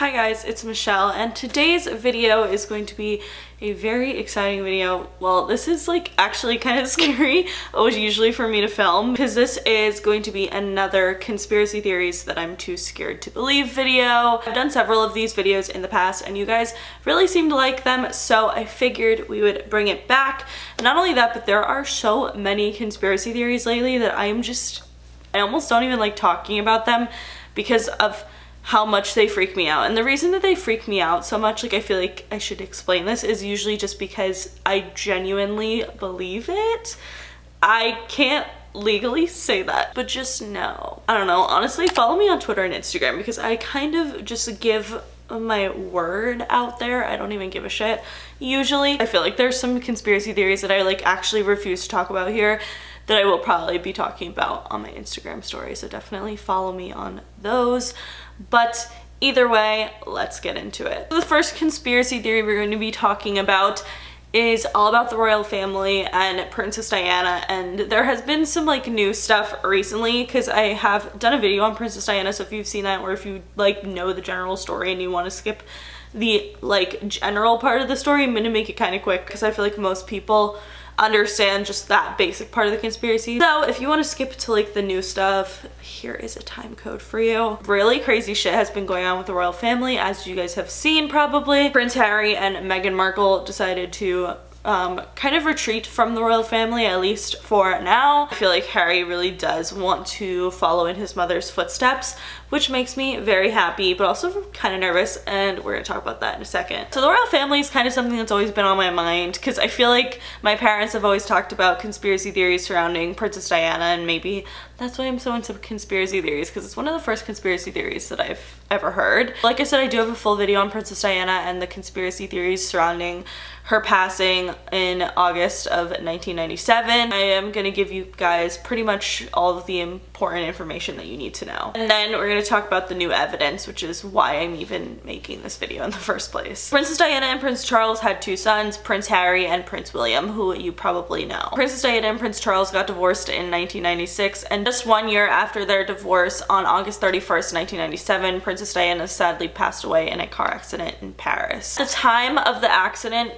Hi guys, it's Michelle, and today's video is going to be a very exciting video. Well, this is like actually kind of scary, usually for me to film, because this is going to be another conspiracy theories that I'm too scared to believe video. I've done several of these videos in the past and you guys really seem to like them, so I figured we would bring it back. And not only that, but there are so many conspiracy theories lately that I almost don't even like talking about them because of how much they freak me out. And the reason that they freak me out so much, like I feel like I should explain this, is usually just because I genuinely believe it. I can't legally say that, but just know. I don't know, honestly, follow me on Twitter and Instagram because I kind of just give my word out there. I don't even give a shit. Usually, I feel like there's some conspiracy theories that I like actually refuse to talk about here that I will probably be talking about on my Instagram story, so definitely follow me on those. But either way, let's get into it. The first conspiracy theory we're going to be talking about is all about the royal family and Princess Diana, and there has been some like new stuff recently because I have done a video on Princess Diana, so if you've seen that or if you like know the general story and you want to skip the like general part of the story, I'm gonna make it kind of quick because I feel like most people understand just that basic part of the conspiracy. So if you want to skip to like the new stuff, here is a time code for you. Really crazy shit has been going on with the royal family, as you guys have seen probably. Prince Harry and Meghan Markle decided to kind of retreat from the royal family, at least for now. I feel like Harry really does want to follow in his mother's footsteps, which makes me very happy, but also kind of nervous, and we're gonna talk about that in a second. So the royal family is kind of something that's always been on my mind because I feel like my parents have always talked about conspiracy theories surrounding Princess Diana, and maybe that's why I'm so into conspiracy theories, because it's one of the first conspiracy theories that I've ever heard. Like I said, I do have a full video on Princess Diana and the conspiracy theories surrounding her passing in August of 1997. I am gonna give you guys pretty much all of the important information that you need to know. And then we're gonna talk about the new evidence, which is why I'm even making this video in the first place. Princess Diana and Prince Charles had two sons, Prince Harry and Prince William, who you probably know. Princess Diana and Prince Charles got divorced in 1996, and just 1 year after their divorce, on August 31st, 1997, Princess Diana sadly passed away in a car accident in Paris. At the time of the accident,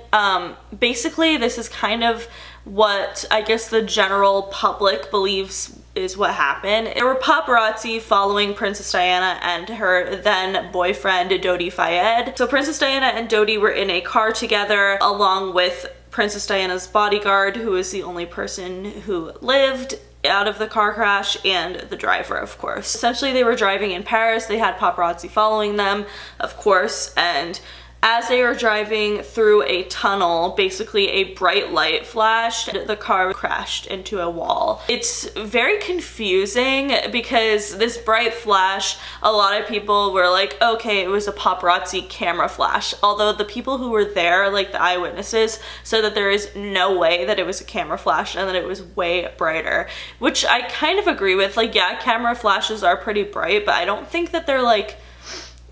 basically this is kind of what I guess the general public believes is what happened. There were paparazzi following Princess Diana and her then boyfriend Dodi Fayed. So Princess Diana and Dodi were in a car together along with Princess Diana's bodyguard, who is the only person who lived out of the car crash, and the driver, of course. Essentially, they were driving in Paris. They had paparazzi following them, of course, and as they were driving through a tunnel, basically a bright light flashed, the car crashed into a wall. It's very confusing because this bright flash, a lot of people were like, okay, it was a paparazzi camera flash. Although the people who were there, like the eyewitnesses, said that there is no way that it was a camera flash and that it was way brighter, which I kind of agree with. Like, yeah, camera flashes are pretty bright, but I don't think that they're like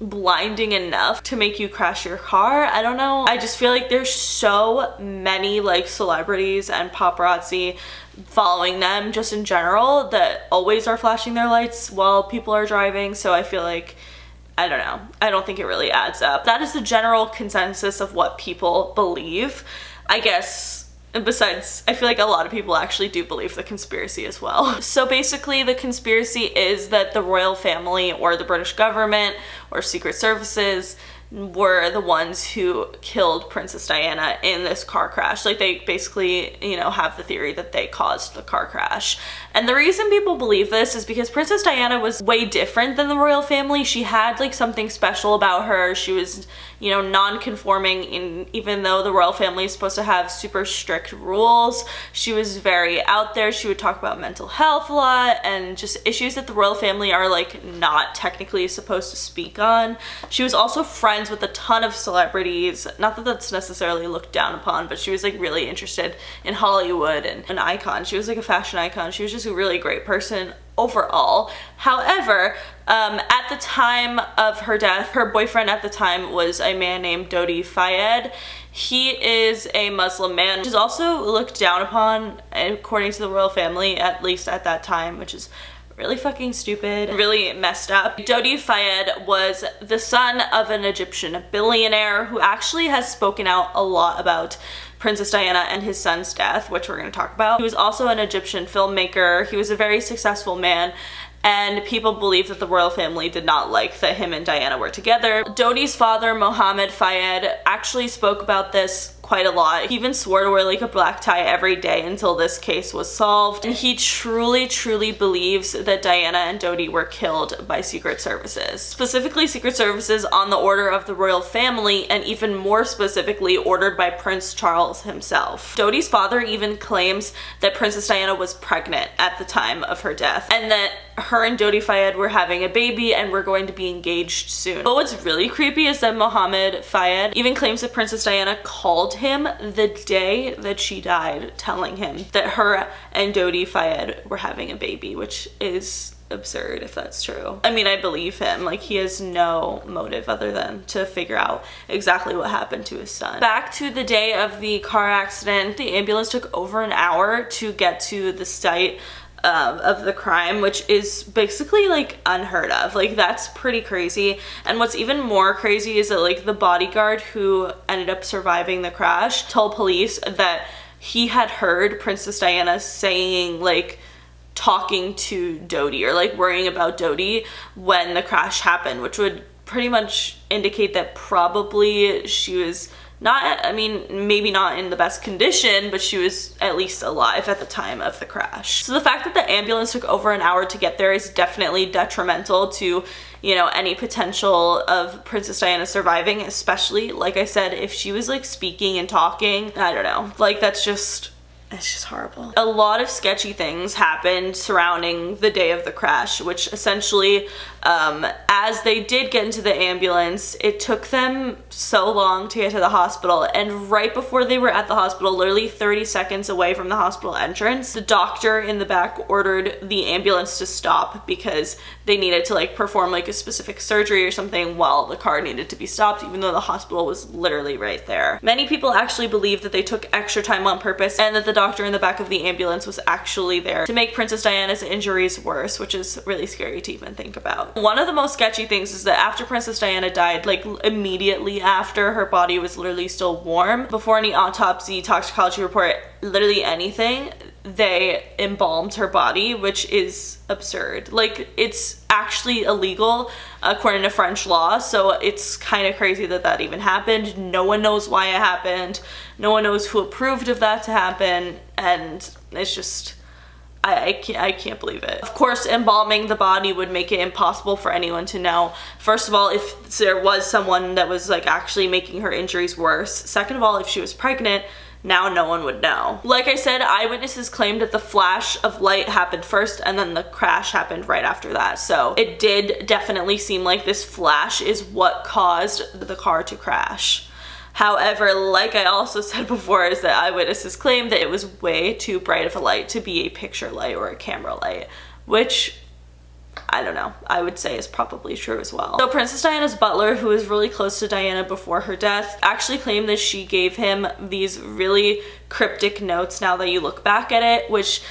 blinding enough to make you crash your car. I don't know. I just feel like there's so many like celebrities and paparazzi following them just in general that always are flashing their lights while people are driving. So I feel like, I don't know. I don't think it really adds up. That is the general consensus of what people believe, I guess. And besides, I feel like a lot of people actually do believe the conspiracy as well. So basically the conspiracy is that the royal family or the British government or secret services were the ones who killed Princess Diana in this car crash. Like, they basically, you know, have the theory that they caused the car crash. And the reason people believe this is because Princess Diana was way different than the royal family. She had like something special about her. She was, you know, non-conforming, even though the royal family is supposed to have super strict rules. She was very out there. She would talk about mental health a lot and just issues that the royal family are like not technically supposed to speak on. She was also friends with a ton of celebrities. Not that that's necessarily looked down upon, but she was like really interested in Hollywood and an icon. She was like a fashion icon. She was just a really great person overall. However, at the time of her death, her boyfriend at the time was a man named Dodi Fayed. He is a Muslim man, which is also looked down upon according to the royal family, at least at that time, which is really fucking stupid, really messed up. Dodi Fayed was the son of an Egyptian billionaire who actually has spoken out a lot about Princess Diana and his son's death, which we're going to talk about. He was also an Egyptian filmmaker. He was a very successful man, and people believe that the royal family did not like that him and Diana were together. Dodi's father, Mohammed Fayed, actually spoke about this quite a lot. He even swore to wear like a black tie every day until this case was solved. And he truly believes that Diana and Dodi were killed by Secret Services. Specifically Secret Services on the order of the royal family, and even more specifically ordered by Prince Charles himself. Dodi's father even claims that Princess Diana was pregnant at the time of her death, and that her and Dodi Fayed were having a baby and were going to be engaged soon. But what's really creepy is that Mohammed Fayed even claims that Princess Diana called him the day that she died, telling him that her and Dodi Fayed were having a baby, which is absurd if that's true. I mean, I believe him. Like, he has no motive other than to figure out exactly what happened to his son. Back to the day of the car accident, the ambulance took over an hour to get to the site of the crime, which is basically like unheard of. Like, that's pretty crazy. And what's even more crazy is that like the bodyguard who ended up surviving the crash told police that he had heard Princess Diana saying, like, talking to Dodi or like worrying about Dodi when the crash happened, which would pretty much indicate that probably she was not, I mean, maybe not in the best condition, but she was at least alive at the time of the crash. So the fact that the ambulance took over an hour to get there is definitely detrimental to, you know, any potential of Princess Diana surviving, especially, like I said, if she was like speaking and talking. I don't know, like, it's just horrible. A lot of sketchy things happened surrounding the day of the crash, which essentially, as they did get into the ambulance, it took them so long to get to the hospital, and right before they were at the hospital, literally 30 seconds away from the hospital entrance, the doctor in the back ordered the ambulance to stop because they needed to like perform like a specific surgery or something while the car needed to be stopped, even though the hospital was literally right there. Many people actually believe that they took extra time on purpose and that the doctor in the back of the ambulance was actually there to make Princess Diana's injuries worse, which is really scary to even think about. One of the most sketchy things is that after Princess Diana died, like immediately after, her body was literally still warm. Before any autopsy, toxicology report, literally anything, they embalmed her body, which is absurd. Like, it's actually illegal according to French law, so it's kind of crazy that that even happened. No one knows why it happened. No one knows who approved of that to happen, and it's just, I can't believe it. Of course, embalming the body would make it impossible for anyone to know, first of all, if there was someone that was like actually making her injuries worse. Second of all, if she was pregnant, now no one would know. Like I said, eyewitnesses claimed that the flash of light happened first and then the crash happened right after that. So it did definitely seem like this flash is what caused the car to crash. However, like I also said before, is that eyewitnesses claimed that it was way too bright of a light to be a picture light or a camera light, which, I don't know, I would say is probably true as well. So Princess Diana's butler, who was really close to Diana before her death, actually claimed that she gave him these really cryptic notes now that you look back at it, which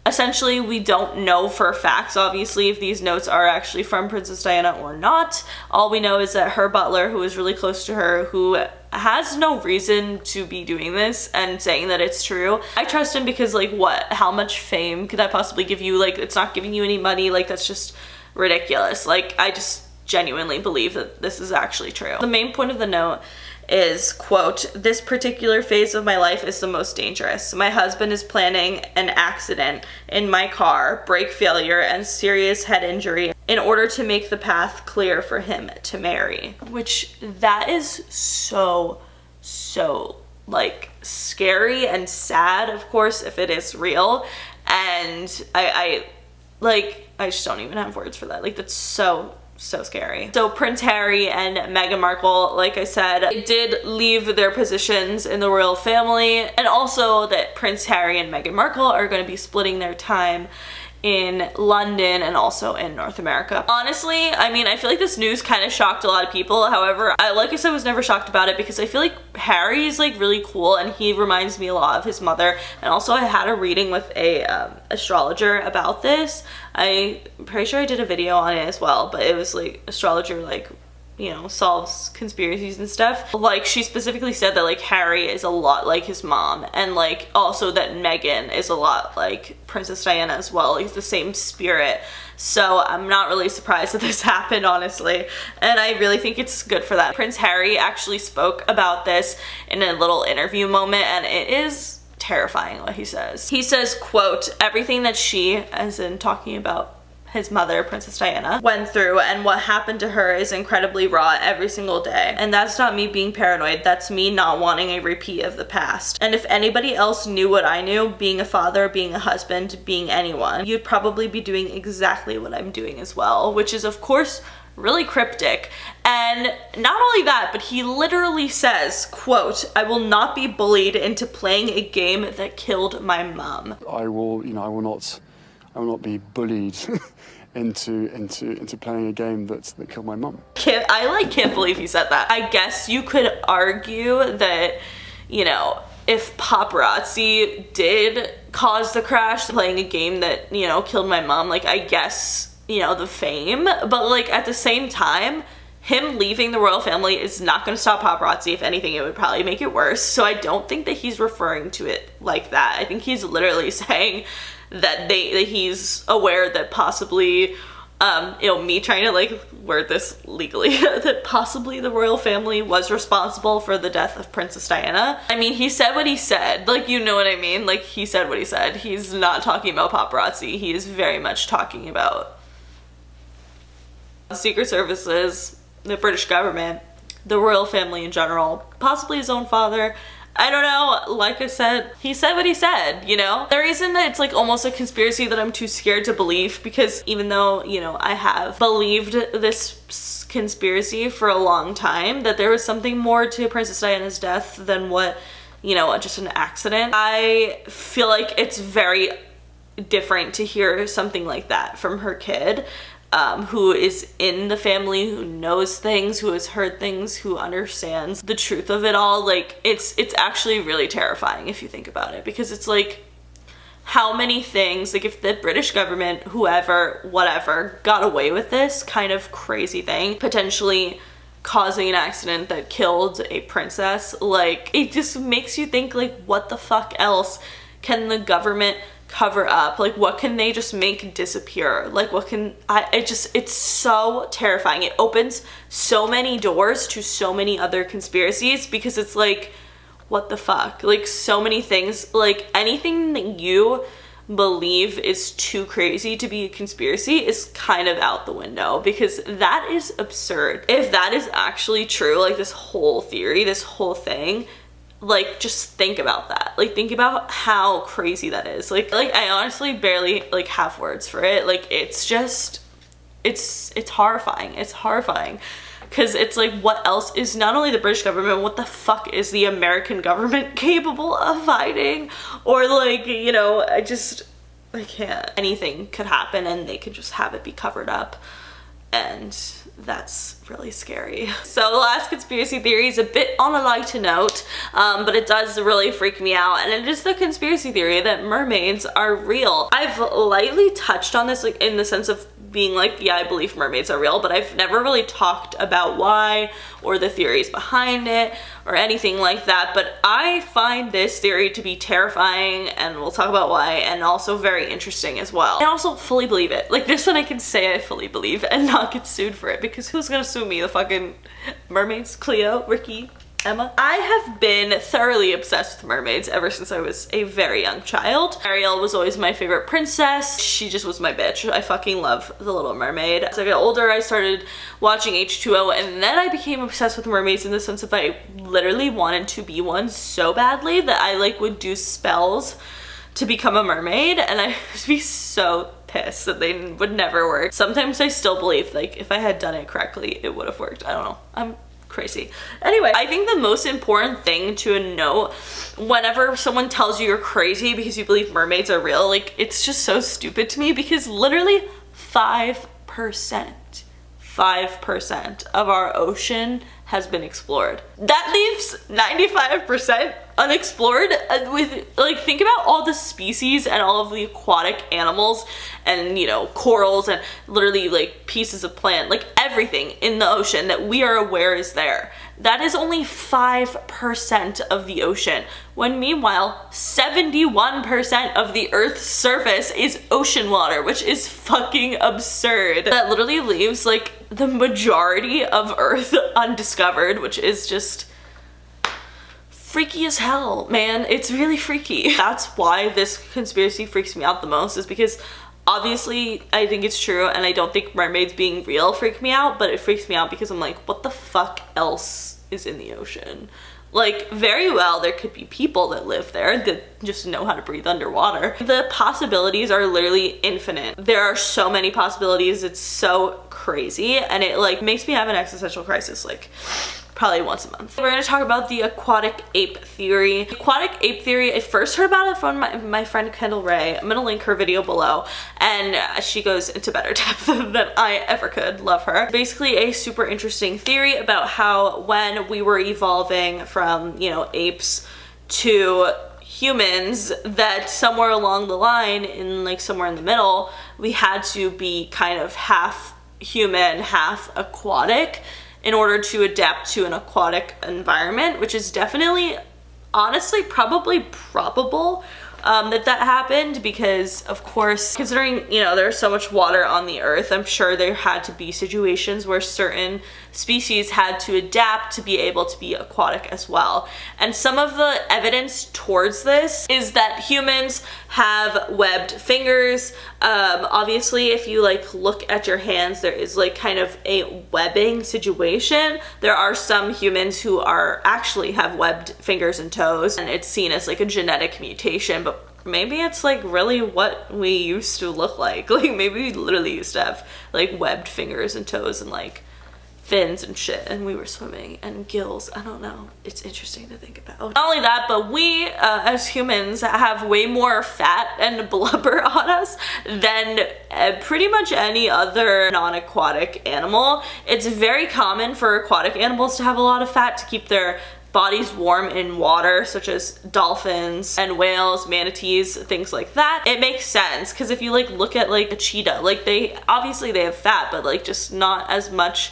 essentially we don't know for facts, obviously, if these notes are actually from Princess Diana or not. All we know is that her butler, who was really close to her, who has no reason to be doing this and saying that it's true. I trust him because, like, what? How much fame could that possibly give you? Like, it's not giving you any money. Like, that's just ridiculous. Like, I just genuinely believe that this is actually true. The main point of the note is, quote, "This particular phase of my life is the most dangerous. My husband is planning an accident in my car, brake failure, and serious head injury in order to make the path clear for him to marry." Which, that is so like scary and sad, of course, if it is real. And I just don't even have words for that. Like, that's so scary. So Prince Harry and Meghan Markle, like I said, did leave their positions in the royal family, and also that Prince Harry and Meghan Markle are going to be splitting their time in London and also in North America. Honestly, I mean, I feel like this news kind of shocked a lot of people. However, like I said, was never shocked about it because I feel like Harry is like really cool and he reminds me a lot of his mother. And also I had a reading with a astrologer about this. I'm pretty sure I did a video on it as well, but it was like astrologer like, you know, solves conspiracies and stuff. Like, she specifically said that like Harry is a lot like his mom, and like also that Meghan is a lot like Princess Diana as well, like the same spirit. So I'm not really surprised that this happened, honestly, and I really think it's good for that. Prince Harry actually spoke about this in a little interview moment, and it is terrifying what he says. He says, quote, "Everything that she," as in talking about his mother, Princess Diana, went through and what happened to her is incredibly raw every single day. And that's not me being paranoid, that's me not wanting a repeat of the past. And if anybody else knew what I knew, being a father, being a husband, being anyone, you'd probably be doing exactly what I'm doing as well," which is of course really cryptic. And not only that, but he literally says, quote, "I will not be bullied into playing a game that killed my mom." I will not be bullied into playing a game that killed my mum. I can't believe he said that. I guess you could argue that, you know, if paparazzi did cause the crash, playing a game that, you know, killed my mom, like, I guess, you know, the fame, but like at the same time, him leaving the royal family is not going to stop paparazzi. If anything, it would probably make it worse. So I don't think that he's referring to it like that. I think he's literally saying that he's aware that possibly, you know, me trying to like word this legally, that possibly the royal family was responsible for the death of Princess Diana. I mean, he said what he said, like, you know what I mean? Like, he said what he said. He's not talking about paparazzi. He is very much talking about the Secret Services, the British government, the royal family in general, possibly his own father. I don't know, like I said, he said what he said, you know? The reason that it's like almost a conspiracy that I'm too scared to believe, because even though, you know, I have believed this conspiracy for a long time, that there was something more to Princess Diana's death than what, you know, just an accident, I feel like it's very different to hear something like that from her kid. Who is in the family, who knows things, who has heard things, who understands the truth of it all. Like, it's actually really terrifying if you think about it, because it's like, how many things, like if the British government, whoever, whatever, got away with this kind of crazy thing, potentially causing an accident that killed a princess, like, it just makes you think, like, what the fuck else can the government cover up? Like, what can they just make disappear? Like, what can it's so terrifying. It opens so many doors to so many other conspiracies, because it's like, what the fuck? Like, so many things, like anything that you believe is too crazy to be a conspiracy is kind of out the window, because that is absurd. If that is actually true, like this whole theory, this whole thing, like, just think about that. Like, think about how crazy that is. Like I honestly barely like have words for it. Like, it's just, it's horrifying. It's horrifying, because it's like, what else is not only the British government, what the fuck is the American government capable of hiding? Or like, you know, I can't. Anything could happen and they could just have it be covered up, and that's really scary. So the last conspiracy theory is a bit on a lighter note, but it does really freak me out, and it is the conspiracy theory that mermaids are real. I've lightly touched on this, like, in the sense of being like, yeah, I believe mermaids are real, but I've never really talked about why or the theories behind it or anything like that. But I find this theory to be terrifying, and we'll talk about why, and also very interesting as well. I also fully believe it. Like, this one I can say I fully believe and not get sued for it, because who's gonna sue me? The fucking mermaids? Cleo? Ricky? Emma? I have been thoroughly obsessed with mermaids ever since I was a very young child. Ariel was always my favorite princess. She just was my bitch. I fucking love The Little Mermaid. As I got older, I started watching H2O, and then I became obsessed with mermaids in the sense of I literally wanted to be one so badly that I like would do spells to become a mermaid, and I would be so pissed that they would never work. Sometimes I still believe, like, if I had done it correctly, it would have worked. I don't know. I'm crazy. Anyway, I think the most important thing to note whenever someone tells you you're crazy because you believe mermaids are real, like, it's just so stupid to me, because literally 5% of our ocean has been explored. That leaves 95% unexplored. With, like, think about all the species and all of the aquatic animals and, you know, corals and literally like pieces of plant, like everything in the ocean that we are aware is there. That is only 5% of the ocean, when meanwhile 71% of the Earth's surface is ocean water, which is fucking absurd. That literally leaves like the majority of Earth undiscovered, which is just freaky as hell, man. It's really freaky. That's why this conspiracy freaks me out the most, is because obviously I think it's true, and I don't think mermaids being real freak me out, but it freaks me out because I'm like, what the fuck else is in the ocean? Like, very well there could be people that live there that just know how to breathe underwater. The possibilities are literally infinite. There are so many possibilities. It's so crazy, and it like makes me have an existential crisis like probably once a month. We're gonna talk about the aquatic ape theory. Aquatic ape theory, I first heard about it from my friend Kendall Ray. I'm gonna link her video below, and she goes into better depth than I ever could. Love her. Basically a super interesting theory about how when we were evolving from, you know, apes to humans, that somewhere along the line, in like somewhere in the middle, we had to be kind of half human, half aquatic in order to adapt to an aquatic environment, which is definitely, honestly, probably probable that happened, because of course, considering, you know, there's so much water on the earth, I'm sure there had to be situations where certain species had to adapt to be able to be aquatic as well. And some of the evidence towards this is that humans have webbed fingers. Obviously, if you like look at your hands, there is like kind of a webbing situation. There are some humans who are actually have webbed fingers and toes, and it's seen as like a genetic mutation, but maybe it's like really what we used to look like. Like maybe we literally used to have like webbed fingers and toes and like fins and shit, and we were swimming, and gills. I don't know. It's interesting to think about. Not only that, but we as humans have way more fat and blubber on us than pretty much any other non-aquatic animal. It's very common for aquatic animals to have a lot of fat to keep their bodies warm in water, such as dolphins and whales, manatees, things like that. It makes sense, because if you like look at like a cheetah, like they obviously they have fat, but like just not as much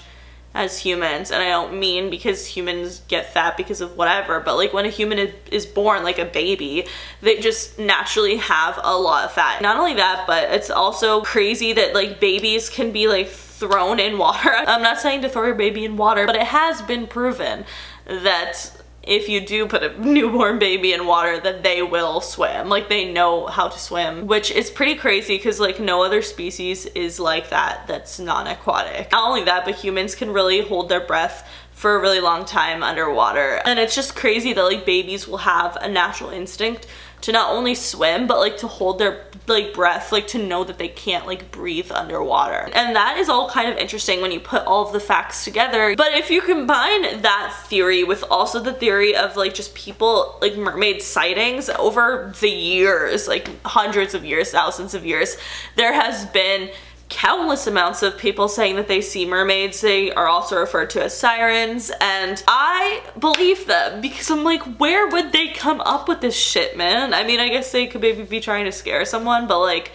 as humans. And I don't mean because humans get fat because of whatever, but like when a human is born, like a baby, they just naturally have a lot of fat. Not only that, but it's also crazy that like babies can be like thrown in water. I'm not saying to throw your baby in water, but it has been proven that if you do put a newborn baby in water, that they will swim. Like they know how to swim, which is pretty crazy because like no other species is like that that's non-aquatic. Not only that, but humans can really hold their breath for a really long time underwater. And it's just crazy that like babies will have a natural instinct to not only swim, but like to hold their like breath, like to know that they can't like breathe underwater. And that is all kind of interesting when you put all of the facts together. But if you combine that theory with also the theory of like just people like mermaid sightings over the years, like hundreds of years, thousands of years, there has been countless amounts of people saying that they see mermaids. They are also referred to as sirens, and I believe them because I'm like, where would they come up with this shit, man? I mean, I guess they could maybe be trying to scare someone, but like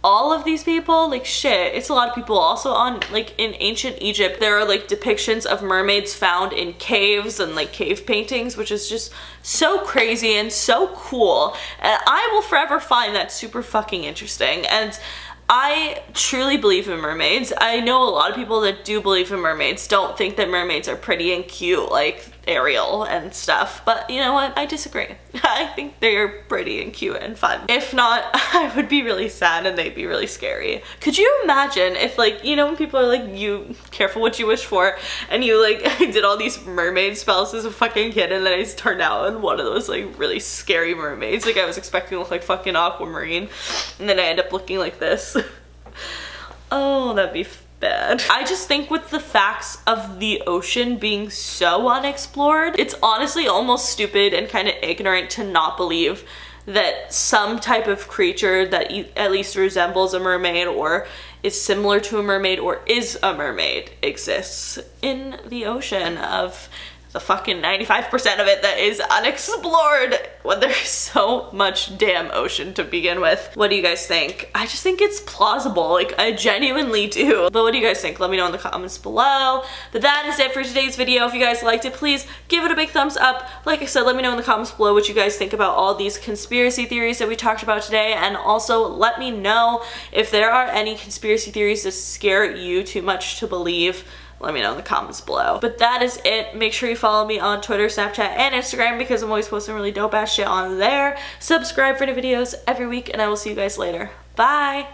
all of these people, like shit, it's a lot of people. Also on like in ancient Egypt, there are like depictions of mermaids found in caves and like cave paintings, which is just so crazy and so cool, and I will forever find that super fucking interesting. And I truly believe in mermaids. I know a lot of people that do believe in mermaids don't think that mermaids are pretty and cute like Ariel and stuff, but you know what? I disagree. I think they're pretty and cute and fun. If not, I would be really sad and they'd be really scary. Could you imagine if like, you know, when people are like, you careful what you wish for, and you like did all these mermaid spells as a fucking kid, and then I just turned out in one of those like really scary mermaids. Like I was expecting to look like fucking Aquamarine, and then I end up looking like this. Oh, that'd be bad. I just think with the facts of the ocean being so unexplored, it's honestly almost stupid and kind of ignorant to not believe that some type of creature that at least resembles a mermaid or is similar to a mermaid or is a mermaid exists in the ocean of the fucking 95% of it that is unexplored when there's so much damn ocean to begin with. What do you guys think? I just think it's plausible. Like, I genuinely do. But what do you guys think? Let me know in the comments below. But that is it for today's video. If you guys liked it, please give it a big thumbs up. Like I said, let me know in the comments below what you guys think about all these conspiracy theories that we talked about today. And also let me know if there are any conspiracy theories that scare you too much to believe. Let me know in the comments below. But that is it. Make sure you follow me on Twitter, Snapchat, and Instagram because I'm always posting really dope ass shit on there. Subscribe for new videos every week, and I will see you guys later. Bye!